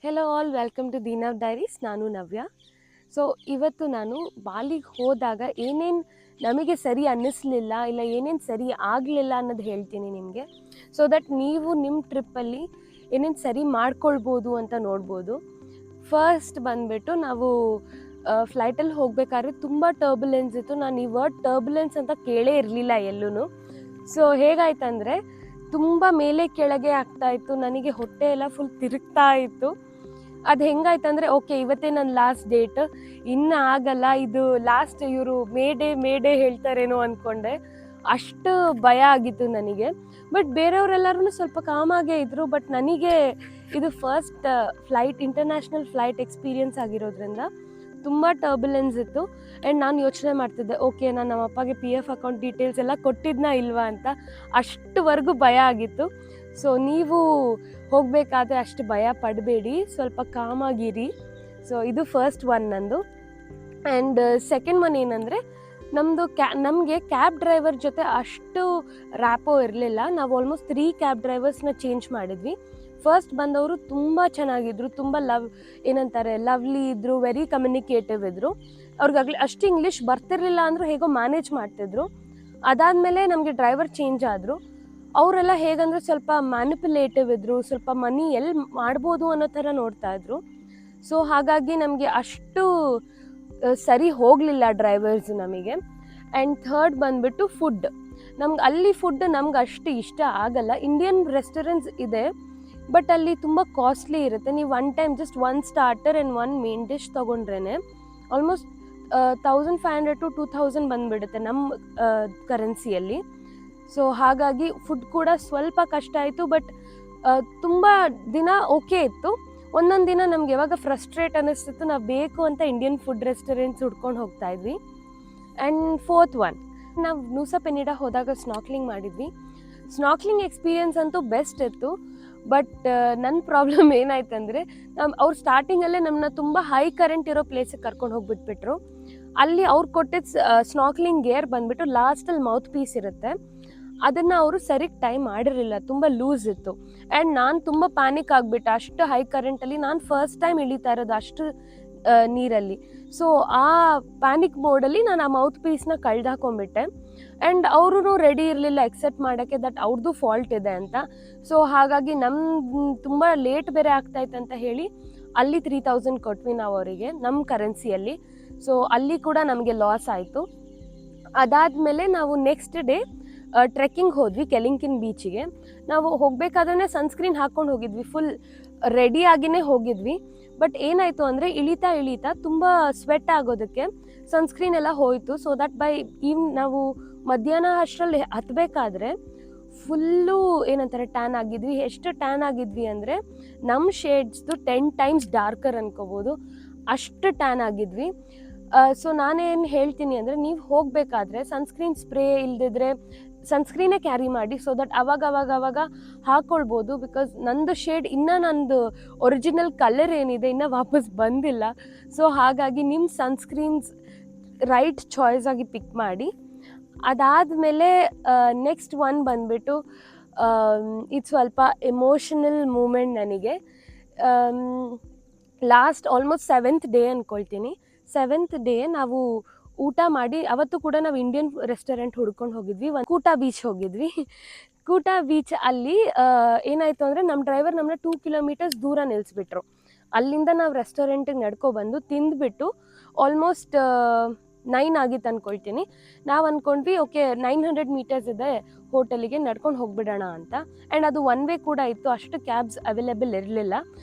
Hello all, welcome to Deenav diaries. ನಾನು Navya. So ಇವತ್ತು ನಾನು ಬಾಲಿಗೆ ಹೋದಾಗ ಏನೇನು ನಮಗೆ ಸರಿ ಅನ್ನಿಸ್ಲಿಲ್ಲ, ಇಲ್ಲ ಏನೇನು ಸರಿ ಆಗಲಿಲ್ಲ ಅನ್ನೋದು ಹೇಳ್ತೀನಿ ನಿಮಗೆ. ಸೊ ದಟ್ ನೀವು ನಿಮ್ಮ ಟ್ರಿಪ್ಪಲ್ಲಿ ಏನೇನು ಸರಿ ಮಾಡ್ಕೊಳ್ಬೋದು ಅಂತ ನೋಡ್ಬೋದು. ಫಸ್ಟ್ ಬಂದುಬಿಟ್ಟು ನಾವು ಫ್ಲೈಟಲ್ಲಿ ಹೋಗಬೇಕಾದ್ರೆ ತುಂಬ ಟರ್ಬುಲೆನ್ಸ್ ಇತ್ತು. ನಾನು ಈ ವರ್ಡ್ ಟರ್ಬುಲೆನ್ಸ್ ಅಂತ ಕೇಳೇ ಇರಲಿಲ್ಲ ಎಲ್ಲೂ. ಸೊ ಹೇಗಾಯ್ತಂದರೆ ತುಂಬ ಮೇಲೆ ಕೆಳಗೆ ಆಗ್ತಾಯಿತ್ತು, ನನಗೆ ಹೊಟ್ಟೆ ಎಲ್ಲ ಫುಲ್ ತಿರುಗ್ತಾ ಇತ್ತು. ಅದು ಹೆಂಗಾಯ್ತಂದರೆ ಓಕೆ ಇವತ್ತೇ ನನ್ನ ಲಾಸ್ಟ್ ಡೇಟ್, ಇನ್ನು ಆಗಲ್ಲ, ಇದು ಲಾಸ್ಟ್, ಇವರು ಮೇಡೇ ಹೇಳ್ತಾರೇನೋ ಅಂದ್ಕೊಂಡೆ. ಅಷ್ಟು ಭಯ ಆಗಿತ್ತು ನನಗೆ. ಬಟ್ ಬೇರೆಯವರೆಲ್ಲರೂ ಸ್ವಲ್ಪ ಕಾಮಾಗೇ ಇದ್ದರು. ಬಟ್ ನನಗೆ ಇದು ಫಸ್ಟ್ ಇಂಟರ್ನ್ಯಾಷನಲ್ ಫ್ಲೈಟ್ ಎಕ್ಸ್ಪೀರಿಯನ್ಸ್ ಆಗಿರೋದ್ರಿಂದ ತುಂಬ ಟರ್ಬುಲೆನ್ಸ್ ಇತ್ತು. ಆ್ಯಂಡ್ ನಾನು ಯೋಚನೆ ಮಾಡ್ತಿದ್ದೆ, ಓಕೆ ನಾನು ನಮ್ಮ ಅಪ್ಪಗೆ PF ಅಕೌಂಟ್ ಡೀಟೇಲ್ಸ್ ಎಲ್ಲ ಕೊಟ್ಟಿದ್ನಾ ಇಲ್ವಾ ಅಂತ. ಅಷ್ಟುವರೆಗೂ ಭಯ ಆಗಿತ್ತು. ಸೊ ನೀವು ಹೋಗಬೇಕಾದ್ರೆ ಅಷ್ಟು ಭಯ ಪಡಬೇಡಿ, ಸ್ವಲ್ಪ ಕಾಮಾಗಿರಿ. ಸೊ ಇದು ಫಸ್ಟ್ ಒನ್ ನಂದು. ಆ್ಯಂಡ್ ಸೆಕೆಂಡ್ ಒನ್ ಏನಂದರೆ, ನಮಗೆ ಕ್ಯಾಬ್ ಡ್ರೈವರ್ ಜೊತೆ ಅಷ್ಟು ರ್ಯಾಪೋ ಇರಲಿಲ್ಲ. ನಾವು ಆಲ್ಮೋಸ್ಟ್ 3 ಕ್ಯಾಬ್ ಡ್ರೈವರ್ಸ್ನ ಚೇಂಜ್ ಮಾಡಿದ್ವಿ. ಫಸ್ಟ್ ಬಂದವರು ತುಂಬ ಚೆನ್ನಾಗಿದ್ದರು, ತುಂಬ ಲವ್ಲಿ ಇದ್ದರು, ವೆರಿ ಕಮ್ಯುನಿಕೇಟಿವ್ ಇದ್ದರು. ಅವ್ರಿಗಾಗಲಿ ಅಷ್ಟು ಇಂಗ್ಲೀಷ್ ಬರ್ತಿರ್ಲಿಲ್ಲ ಅಂದರೂ ಹೇಗೋ ಮ್ಯಾನೇಜ್ ಮಾಡ್ತಿದ್ರು. ಅದಾದಮೇಲೆ ನಮಗೆ ಡ್ರೈವರ್ ಚೇಂಜ್ ಆದರು. ಅವರೆಲ್ಲ ಹೇಗಂದರೆ ಸ್ವಲ್ಪ ಮ್ಯಾನಿಪುಲೇಟಿವ್ ಇದ್ದರು, ಸ್ವಲ್ಪ ಮನಿ ಎಲ್ಲಿ ಮಾಡ್ಬೋದು ಅನ್ನೋ ಥರ ನೋಡ್ತಾಯಿದ್ರು. ಸೊ ಹಾಗಾಗಿ ನಮಗೆ ಅಷ್ಟು ಸರಿ ಹೋಗಲಿಲ್ಲ ಡ್ರೈವರ್ಸ್ ನಮಗೆ. ಆ್ಯಂಡ್ ಥರ್ಡ್ ಬಂದುಬಿಟ್ಟು ಫುಡ್. ಅಲ್ಲಿ ಫುಡ್ ನಮ್ಗೆ ಅಷ್ಟು ಇಷ್ಟ ಆಗಲ್ಲ. ಇಂಡಿಯನ್ ರೆಸ್ಟೋರೆಂಟ್ಸ್ ಇದೆ, ಬಟ್ ಅಲ್ಲಿ ತುಂಬ ಕಾಸ್ಟ್ಲಿ ಇರುತ್ತೆ. ನೀವು one time just 1 starter and 1 main dish ತೊಗೊಂಡ್ರೇ ಆಲ್ಮೋಸ್ಟ್ 1500 to 2000 ಬಂದುಬಿಡುತ್ತೆ ನಮ್ಮ ಕರೆನ್ಸಿಯಲ್ಲಿ. ಸೊ ಹಾಗಾಗಿ ಫುಡ್ ಕೂಡ ಸ್ವಲ್ಪ ಕಷ್ಟ ಆಯಿತು. ಬಟ್ ತುಂಬ ದಿನ ಓಕೆ ಇತ್ತು. ಒಂದೊಂದು ದಿನ ನಮ್ಗೆ ಯಾವಾಗ ಫ್ರಸ್ಟ್ರೇಟ್ ಅನ್ನಿಸ್ತಿತ್ತು, ನಾವು ಬೇಕು ಅಂತ ಇಂಡಿಯನ್ ಫುಡ್ ರೆಸ್ಟೋರೆಂಟ್ಸ್ ಹುಡ್ಕೊಂಡು ಹೋಗ್ತಾಯಿದ್ವಿ. ಆ್ಯಂಡ್ ಫೋರ್ತ್ ಒನ್, ನಾವು ನೂಸಾ ಪೆನಿಡಾ ಹೋದಾಗ ಸ್ನಾರ್ಕ್ಲಿಂಗ್ ಮಾಡಿದ್ವಿ. ಸ್ನಾರ್ಕ್ಲಿಂಗ್ ಎಕ್ಸ್ಪೀರಿಯನ್ಸ್ ಅಂತೂ ಬೆಸ್ಟ್ ಇತ್ತು. ಬಟ್ ನನ್ನ ಪ್ರಾಬ್ಲಮ್ ಏನಾಯ್ತಂದರೆ, ಅವ್ರು ಸ್ಟಾರ್ಟಿಂಗಲ್ಲೇ ನಮ್ಮನ್ನ ತುಂಬ ಹೈ ಕರೆಂಟ್ ಇರೋ ಪ್ಲೇಸಿಗೆ ಕರ್ಕೊಂಡು ಹೋಗ್ಬಿಟ್ಬಿಟ್ರು. ಅಲ್ಲಿ ಅವ್ರು ಕೊಟ್ಟಿದ್ದ ಸ್ನಾರ್ಕ್ಲಿಂಗ್ ಗೇರ್ ಬಂದುಬಿಟ್ಟು ಲಾಸ್ಟಲ್ಲಿ ಮೌತ್ ಪೀಸ್ ಇರುತ್ತೆ, ಅದನ್ನು ಅವರು ಸರಿಗೆ ಟೈಮ್ ಮಾಡಿರಲಿಲ್ಲ, ತುಂಬ ಲೂಸ್ ಇತ್ತು. ಆ್ಯಂಡ್ ನಾನು ತುಂಬ ಪ್ಯಾನಿಕ್ ಆಗಿಬಿಟ್ಟೆ. ಅಷ್ಟು ಹೈ ಕರೆಂಟಲ್ಲಿ ನಾನು ಫಸ್ಟ್ ಟೈಮ್ ಇಳಿತಾ ಇರೋದು ಅಷ್ಟು ನೀರಲ್ಲಿ. ಸೊ ಆ ಪ್ಯಾನಿಕ್ ಮೋಡಲ್ಲಿ ನಾನು ಆ ಮೌತ್ ಪೀಸ್ನ ಕಳ್ದಾಕೊಂಡ್ಬಿಟ್ಟೆ. ಆ್ಯಂಡ್ ಅವರು ರೆಡಿ ಇರಲಿಲ್ಲ ಎಕ್ಸೆಪ್ಟ್ ಮಾಡೋಕ್ಕೆ ದಟ್ ಅವ್ರದ್ದು ಫಾಲ್ಟ್ ಇದೆ ಅಂತ. ಸೊ ಹಾಗಾಗಿ ತುಂಬ ಲೇಟ್ ಬೇರೆ ಆಗ್ತಾಯಿತ್ತು ಅಂತ ಹೇಳಿ ಅಲ್ಲಿ 3000 ಕೊಟ್ವಿ ನಾವು ಅವರಿಗೆ ನಮ್ಮ ಕರೆನ್ಸಿಯಲ್ಲಿ. ಸೊ ಅಲ್ಲಿ ಕೂಡ ನಮಗೆ ಲಾಸ್ ಆಯಿತು. ಅದಾದಮೇಲೆ ನಾವು ನೆಕ್ಸ್ಟ್ ಡೇ ಟ್ರೆಕ್ಕಿಂಗ್ ಹೋದ್ವಿ ಕೆಲಿಂಕಿನ್ ಬೀಚಿಗೆ. ನಾವು ಹೋಗಬೇಕಾದ್ರೆ ಸನ್ಸ್ಕ್ರೀನ್ ಹಾಕ್ಕೊಂಡು ಹೋಗಿದ್ವಿ, ಫುಲ್ ರೆಡಿಯಾಗಿಯೇ ಹೋಗಿದ್ವಿ. ಬಟ್ ಏನಾಯಿತು ಅಂದರೆ ಇಳಿತಾ ತುಂಬ ಸ್ವೆಟ್ ಆಗೋದಕ್ಕೆ ಸನ್ಸ್ಕ್ರೀನ್ ಎಲ್ಲ ಹೋಯಿತು. ಸೊ ದಟ್ ನಾವು ಮಧ್ಯಾಹ್ನ ಅಷ್ಟರಲ್ಲಿ ಹತ್ತಬೇಕಾದ್ರೆ ಫುಲ್ಲು ಏನಂತಾರೆ ಟ್ಯಾನ್ ಆಗಿದ್ವಿ. ಎಷ್ಟು ಟ್ಯಾನ್ ಆಗಿದ್ವಿ ಅಂದರೆ ನಮ್ಮ ಶೇಡ್ಸ್ದು 10 ಟೈಮ್ಸ್ ಡಾರ್ಕರ್ ಅನ್ಕೋಬೋದು, ಅಷ್ಟು ಟ್ಯಾನ್ ಆಗಿದ್ವಿ. ಸೊ ನಾನೇನು ಹೇಳ್ತೀನಿ ಅಂದರೆ, ನೀವು ಹೋಗಬೇಕಾದ್ರೆ ಸನ್ಸ್ಕ್ರೀನ್ ಸ್ಪ್ರೇ ಇಲ್ಲದಿದ್ರೆ ಸನ್ಸ್ಕ್ರೀನೇ ಕ್ಯಾರಿ ಮಾಡಿ. ಸೊ ದಟ್ ಅವಾಗ ಹಾಕ್ಕೊಳ್ಬೋದು. ಬಿಕಾಸ್ ನಂದು ಶೇಡ್ ನಂದು ಒರಿಜಿನಲ್ ಕಲರ್ ಏನಿದೆ ಇನ್ನೂ ವಾಪಸ್ ಬಂದಿಲ್ಲ. ಸೊ ಹಾಗಾಗಿ ನಿಮ್ಮ ಸನ್ಸ್ಕ್ರೀನ್ಸ್ ರೈಟ್ ಚಾಯ್ಸ್ ಆಗಿ ಪಿಕ್ ಮಾಡಿ. ಅದಾದಮೇಲೆ ನೆಕ್ಸ್ಟ್ ಒನ್ ಬಂದುಬಿಟ್ಟು ಇದು ಸ್ವಲ್ಪ ಎಮೋಷನಲ್ ಮೂಮೆಂಟ್ ನನಗೆ. ಲಾಸ್ಟ್ ಆಲ್ಮೋಸ್ಟ್ 7th ಡೇ ಅಂದ್ಕೊಳ್ತೀನಿ. 7th ಡೇ ನಾವು ಊಟ ಮಾಡಿ, ಅವತ್ತು ಕೂಡ ನಾವು ಇಂಡಿಯನ್ ರೆಸ್ಟೋರೆಂಟ್ ಹುಡ್ಕೊಂಡು ಹೋಗಿದ್ವಿ. ಕೂಟಾ ಬೀಚ್ ಹೋಗಿದ್ವಿ. ಕೂಟಾ ಬೀಚ್ ಅಲ್ಲಿ ಏನಾಯಿತು ಅಂದರೆ, ನಮ್ಮ ಡ್ರೈವರ್ ನಮ್ಮನ್ನ 2 ಕಿಲೋಮೀಟರ್ಸ್ ದೂರ ನಿಲ್ಲಿಸ್ಬಿಟ್ರು. ಅಲ್ಲಿಂದ ನಾವು ರೆಸ್ಟೋರೆಂಟಿಗೆ ನಡ್ಕೊಬಂದು ತಿಂದುಬಿಟ್ಟು ಆಲ್ಮೋಸ್ಟ್ 9 ಆಗಿತ್ತು ಅಂದ್ಕೊಳ್ತೀನಿ. ನಾವು ಅಂದ್ಕೊಂಡ್ವಿ ಓಕೆ 900 ಮೀಟರ್ಸ್ ಇದೆ ಹೋಟೆಲಿಗೆ, ನಡ್ಕೊಂಡು ಹೋಗ್ಬಿಡೋಣ ಅಂತ. ಆ್ಯಂಡ್ ಅದು 1 ವೇ ಕೂಡ ಇತ್ತು, ಅಷ್ಟು ಕ್ಯಾಬ್ಸ್ ಅವೈಲೇಬಲ್ ಇರಲಿಲ್ಲ.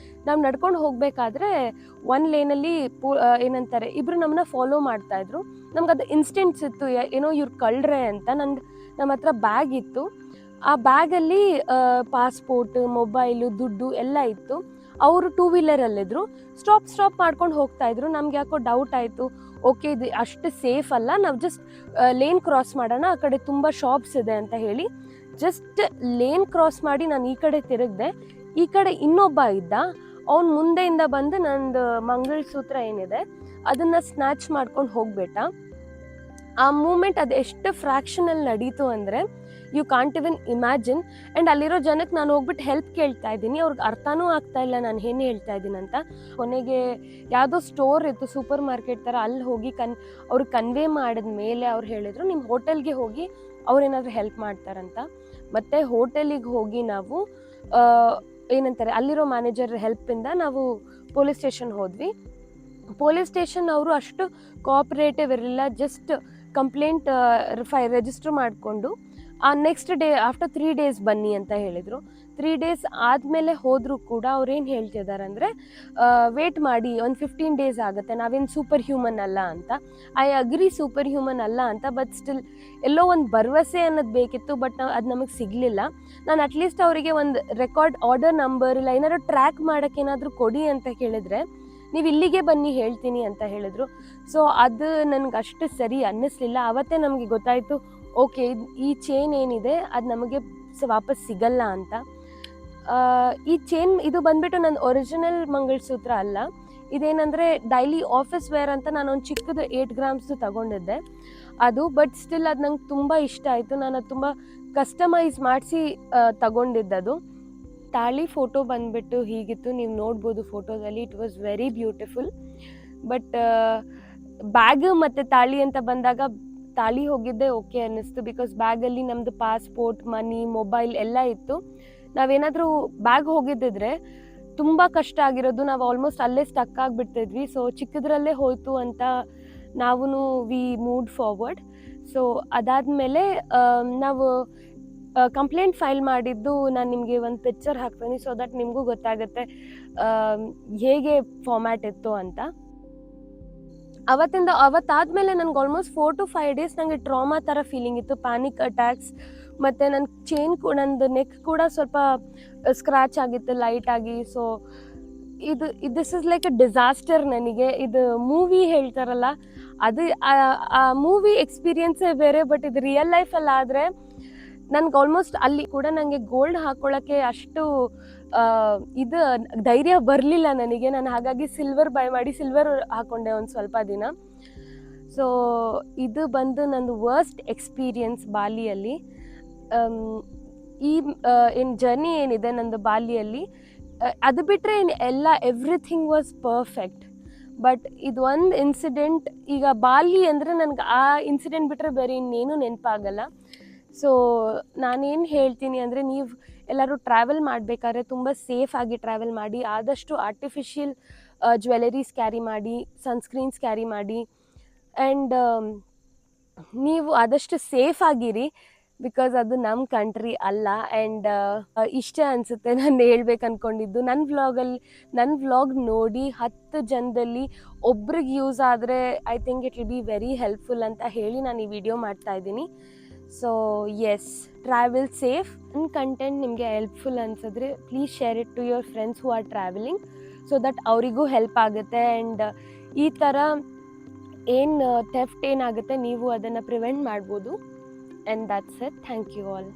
ನಾವು ನಡ್ಕೊಂಡು ಹೋಗಬೇಕಾದ್ರೆ 1 ಲೇನಲ್ಲಿ ಏನಂತಾರೆ ಇಬ್ಬರು ನಮ್ಮನ್ನ ಫಾಲೋ ಮಾಡ್ತಾಯಿದ್ರು. ನಮ್ಗೆ ಅದು ಇನ್ಸ್ಟೆಂಟ್ಸ್ ಇತ್ತು, ಏನೋ ಇವ್ರು ಕಳ್ರೆ ಅಂತ. ನಮ್ಮ ಹತ್ರ ಬ್ಯಾಗ್ ಇತ್ತು. ಆ ಬ್ಯಾಗಲ್ಲಿ ಪಾಸ್ಪೋರ್ಟ್, ಮೊಬೈಲು, ದುಡ್ಡು ಎಲ್ಲ ಇತ್ತು. ಅವರು 2 ವೀಲರಲ್ಲಿದ್ದರು. ಸ್ಟಾಪ್ ಮಾಡ್ಕೊಂಡು ಹೋಗ್ತಾಯಿದ್ರು. ನಮ್ಗೆ ಯಾಕೋ ಡೌಟ್ ಆಯಿತು, ಓಕೆ ಇದು ಅಷ್ಟು ಸೇಫ್ ಅಲ್ಲ, ನಾವು ಜಸ್ಟ್ ಲೇನ್ ಕ್ರಾಸ್ ಮಾಡೋಣ, ಆ ಕಡೆ ತುಂಬ ಶಾಪ್ಸ್ ಇದೆ ಅಂತ ಹೇಳಿ ಜಸ್ಟ್ ಲೇನ್ ಕ್ರಾಸ್ ಮಾಡಿ ನಾನು ಈ ಕಡೆ ತಿರುಗಿದೆ. ಈ ಕಡೆ ಇನ್ನೊಬ್ಬ ಇದ್ದ, ಅವ್ನು ಮುಂದೆಯಿಂದ ಬಂದು ನಂದು ಮಂಗಳಸೂತ್ರ ಏನಿದೆ ಅದನ್ನು ಸ್ನ್ಯಾಚ್ ಮಾಡ್ಕೊಂಡು ಹೋಗ್ಬಿಟ್ಟ. ಆ ಮೂಮೆಂಟ್ ಅದು ಎಷ್ಟು ಫ್ರ್ಯಾಕ್ಷನಲ್ಲಿ ನಡೀತು ಅಂದರೆ, you can't even imagine. And ಅಲ್ಲಿರೋ ಜನಕ್ಕೆ ನಾನು ಹೋಗ್ಬಿಟ್ಟು ಹೆಲ್ಪ್ ಕೇಳ್ತಾ ಇದ್ದೀನಿ, ಅವ್ರಿಗೆ ಅರ್ಥನೂ ಆಗ್ತಾ ಇಲ್ಲ ನಾನು ಏನು ಹೇಳ್ತಾ ಇದ್ದೀನಿ ಅಂತ. ಕೊನೆಗೆ ಯಾವುದೋ ಸ್ಟೋರ್ ಇತ್ತು, ಸೂಪರ್ ಮಾರ್ಕೆಟ್ ಥರ, ಅಲ್ಲಿ ಹೋಗಿ ಅವ್ರಿಗೆ ಕನ್ವೆ ಮಾಡಿದ ಮೇಲೆ ಅವ್ರು ಹೇಳಿದರು ನಿಮ್ಮ ಹೋಟೆಲ್ಗೆ ಹೋಗಿ ಅವ್ರೇನಾದರೂ ಹೆಲ್ಪ್ ಮಾಡ್ತಾರಂತ. ಮತ್ತು ಹೋಟೆಲಿಗೆ ಹೋಗಿ ನಾವು ಏನಂತಾರೆ ಅಲ್ಲಿರೋ ಮ್ಯಾನೇಜರ್ ಹೆಲ್ಪಿಂದ ನಾವು ಪೊಲೀಸ್ ಸ್ಟೇಷನ್ ಹೋದ್ವಿ. ಪೊಲೀಸ್ ಸ್ಟೇಷನ್ ಅವರು ಅಷ್ಟು ಕೋಆಪ್ರೇಟಿವ್ ಇರಲಿಲ್ಲ. ಜಸ್ಟ್ ಕಂಪ್ಲೇಂಟ್ ರಿಜಿಸ್ಟರ್ ಮಾಡಿಕೊಂಡು ನೆಕ್ಸ್ಟ್ ಡೇ ಆಫ್ಟರ್ 3 days ಬನ್ನಿ ಅಂತ ಹೇಳಿದರು. 3 days ಆದಮೇಲೆ ಹೋದರೂ ಕೂಡ ಅವ್ರೇನು ಹೇಳ್ತಿದ್ದಾರೆ ಅಂದರೆ ವೇಟ್ ಮಾಡಿ, ಒಂದು 15 days ಆಗುತ್ತೆ, ನಾವೇನು ಸೂಪರ್ ಹ್ಯೂಮನ್ ಅಲ್ಲ ಅಂತ. ಐ ಅಗ್ರಿ ಸೂಪರ್ ಹ್ಯೂಮನ್ ಅಲ್ಲ ಅಂತ, ಬಟ್ ಸ್ಟಿಲ್ ಎಲ್ಲೋ ಒಂದು ಭರವಸೆ ಅನ್ನೋದು ಬೇಕಿತ್ತು, ಬಟ್ ಅದು ನಮಗೆ ಸಿಗಲಿಲ್ಲ. ನಾನು ಅಟ್ಲೀಸ್ಟ್ ಅವರಿಗೆ ಒಂದು ರೆಕಾರ್ಡ್ ಆರ್ಡರ್ ನಂಬರ್ ಇಲ್ಲ ಏನಾದ್ರು ಟ್ರ್ಯಾಕ್ ಮಾಡೋಕ್ಕೆ ಏನಾದರೂ ಕೊಡಿ ಅಂತ ಕೇಳಿದ್ರೆ ನೀವು ಇಲ್ಲಿಗೆ ಬನ್ನಿ ಹೇಳ್ತೀನಿ ಅಂತ ಹೇಳಿದ್ರು. ಸೊ ಅದು ನನಗೆ ಅಷ್ಟು ಸರಿ ಅನ್ನಿಸ್ಲಿಲ್ಲ. ಆವತ್ತೇ ನಮಗೆ ಗೊತ್ತಾಯಿತು, ಓಕೆ ಈ ಚೈನ್ ಏನಿದೆ ಅದು ನಮಗೆ ವಾಪಸ್ ಸಿಗಲ್ಲ ಅಂತ. ಈ ಚೈನ್ ಇದು ಬಂದುಬಿಟ್ಟು ನನ್ನ ಒರಿಜಿನಲ್ ಮಂಗಳಸೂತ್ರ ಅಲ್ಲ, ಇದೇನಂದರೆ ಡೈಲಿ ಆಫೀಸ್ ವೇರ್ ಅಂತ ನಾನು ಒಂದು ಚಿಕ್ಕದು 8 grams ತಗೊಂಡಿದ್ದೆ ಅದು. ಬಟ್ ಸ್ಟಿಲ್ ಅದು ನಂಗೆ ತುಂಬ ಇಷ್ಟ ಆಯಿತು. ನಾನು ಅದು ತುಂಬ ಕಸ್ಟಮೈಸ್ ಮಾಡಿಸಿ ತಗೊಂಡಿದ್ದದು. ತಾಳಿ ಫೋಟೋ ಬಂದುಬಿಟ್ಟು ಹೀಗಿತ್ತು, ನೀವು ನೋಡ್ಬೋದು ಫೋಟೋದಲ್ಲಿ, it was very beautiful. But bag ಮತ್ತು ತಾಳಿ ಅಂತ ಬಂದಾಗ ತಾಳಿ ಹೋಗಿದ್ದೆ ಓಕೆ ಅನ್ನಿಸ್ತು, ಬಿಕಾಸ್ ಬ್ಯಾಗಲ್ಲಿ ನಮ್ಮದು ಪಾಸ್ಪೋರ್ಟ್, ಮನಿ, ಮೊಬೈಲ್ ಎಲ್ಲ ಇತ್ತು. ನಾವೇನಾದರೂ ಬ್ಯಾಗ್ ಹೋಗಿದ್ದಿದ್ರೆ ತುಂಬ ಕಷ್ಟ ಆಗಿರೋದು, ನಾವು ಆಲ್ಮೋಸ್ಟ್ ಅಲ್ಲೇ ಸ್ಟಕ್ ಆಗಿಬಿಡ್ತಿದ್ವಿ. ಸೊ ಚಿಕ್ಕದ್ರಲ್ಲೇ ಹೋಯಿತು ಅಂತ ನಾವು ವಿ ಮೂವ್ಡ್ ಫಾರ್ವರ್ಡ್. ಸೊ ಅದಾದಮೇಲೆ ನಾವು ಕಂಪ್ಲೇಂಟ್ ಫೈಲ್ ಮಾಡಿದ್ದು ನಾನು ನಿಮಗೆ ಒಂದು ಪಿಕ್ಚರ್ ಹಾಕ್ತೀನಿ, ಸೊ ದಟ್ ನಿಮಗೂ ಗೊತ್ತಾಗುತ್ತೆ ಹೇಗೆ ಫಾರ್ಮ್ಯಾಟ್ ಇತ್ತು ಅಂತ. ಅವತ್ತಾದಮೇಲೆ ನನಗೆ ಆಲ್ಮೋಸ್ಟ್ 4 to 5 days ನನಗೆ ಟ್ರಾಮಾ ಥರ ಫೀಲಿಂಗ್ ಇತ್ತು, ಪ್ಯಾನಿಕ್ ಅಟ್ಯಾಕ್ಸ್. ಮತ್ತು ನನ್ನ ಚೈನ್ ನಂದು ನೆಕ್ ಕೂಡ ಸ್ವಲ್ಪ ಸ್ಕ್ರ್ಯಾಚ್ ಆಗಿತ್ತು ಲೈಟಾಗಿ. So this is like a disaster ನನಗೆ. ಇದು ಮೂವಿ ಹೇಳ್ತಾರಲ್ಲ, ಅದು ಆ ಮೂವಿ ಎಕ್ಸ್ಪೀರಿಯನ್ಸೇ ಬೇರೆ, ಬಟ್ ಇದು ರಿಯಲ್ ಲೈಫಲ್ಲಿ ಆದರೆ ನನಗೆ ಆಲ್ಮೋಸ್ಟ್ ಅಲ್ಲಿ ಕೂಡ ನನಗೆ ಗೋಲ್ಡ್ ಹಾಕ್ಕೊಳ್ಳೋಕ್ಕೆ ಅಷ್ಟು ಇದು ಧೈರ್ಯ ಬರಲಿಲ್ಲ ನನಗೆ. ನಾನು ಹಾಗಾಗಿ ಸಿಲ್ವರ್ ಬೈ ಮಾಡಿ ಸಿಲ್ವರ್ ಹಾಕ್ಕೊಂಡೆ ಒಂದು ಸ್ವಲ್ಪ ದಿನ. ಸೊ ಇದು ಬಂದು ನಂದು ವರ್ಸ್ಟ್ ಎಕ್ಸ್ಪೀರಿಯನ್ಸ್ ಬಾಲಿಯಲ್ಲಿ. ಈ ಏನು ಜರ್ನಿ ಏನಿದೆ ನಂದು ಬಾಲಿಯಲ್ಲಿ, ಅದು ಬಿಟ್ಟರೆ ಎವ್ರಿಥಿಂಗ್ ವಾಸ್ ಪರ್ಫೆಕ್ಟ್. ಬಟ್ ಇದು ಒಂದು ಇನ್ಸಿಡೆಂಟ್, ಈಗ ಬಾಲಿ ಅಂದರೆ ನನಗೆ ಆ ಇನ್ಸಿಡೆಂಟ್ ಬಿಟ್ಟರೆ ಬೇರೆ ಇನ್ನೇನು ನೆನಪಾಗಲ್ಲ. ಸೊ ನಾನೇನು ಹೇಳ್ತೀನಿ ಅಂದರೆ, ನೀವು ಎಲ್ಲರೂ ಟ್ರಾವೆಲ್ ಮಾಡಬೇಕಾದ್ರೆ ತುಂಬ ಸೇಫಾಗಿ ಟ್ರಾವೆಲ್ ಮಾಡಿ, ಆದಷ್ಟು ಆರ್ಟಿಫಿಷಿಯಲ್ ಜ್ಯುವೆಲರೀಸ್ ಕ್ಯಾರಿ ಮಾಡಿ, ಸನ್ಸ್ಕ್ರೀನ್ಸ್ ಕ್ಯಾರಿ ಮಾಡಿ, ಆ್ಯಂಡ್ ನೀವು ಆದಷ್ಟು ಸೇಫಾಗಿರಿ, ಬಿಕಾಸ್ ಅದು ನಮ್ಮ ಕಂಟ್ರಿ ಅಲ್ಲ. ಆ್ಯಂಡ್ ಇಷ್ಟೇ ಅನಿಸುತ್ತೆ ನಾನು ಹೇಳ್ಬೇಕು ಅಂದ್ಕೊಂಡಿದ್ದು. ನನ್ನ ವ್ಲಾಗ್ ನೋಡಿ 10 ಜನದಲ್ಲಿ ಒಬ್ರಿಗೆ ಯೂಸ್ ಆದರೆ I think it will be very helpful ಅಂತ ಹೇಳಿ ನಾನು ಈ ವಿಡಿಯೋ ಮಾಡ್ತಾಯಿದ್ದೀನಿ. So yes, travel safe. ನನ್ನ ಕಂಟೆಂಟ್ ನಿಮಗೆ ಹೆಲ್ಪ್ಫುಲ್ ಅನಿಸಿದ್ರೆ please share it to your friends who are travelling, so that ಅವರಿಗೂ ಹೆಲ್ಪ್ ಆಗುತ್ತೆ. ಆ್ಯಂಡ್ ಈ ಥರ ಥೆಫ್ಟ್ ಏನಾಗುತ್ತೆ ನೀವು ಅದನ್ನು ಪ್ರಿವೆಂಟ್ ಮಾಡ್ಬೋದು. And that's it. Thank you all.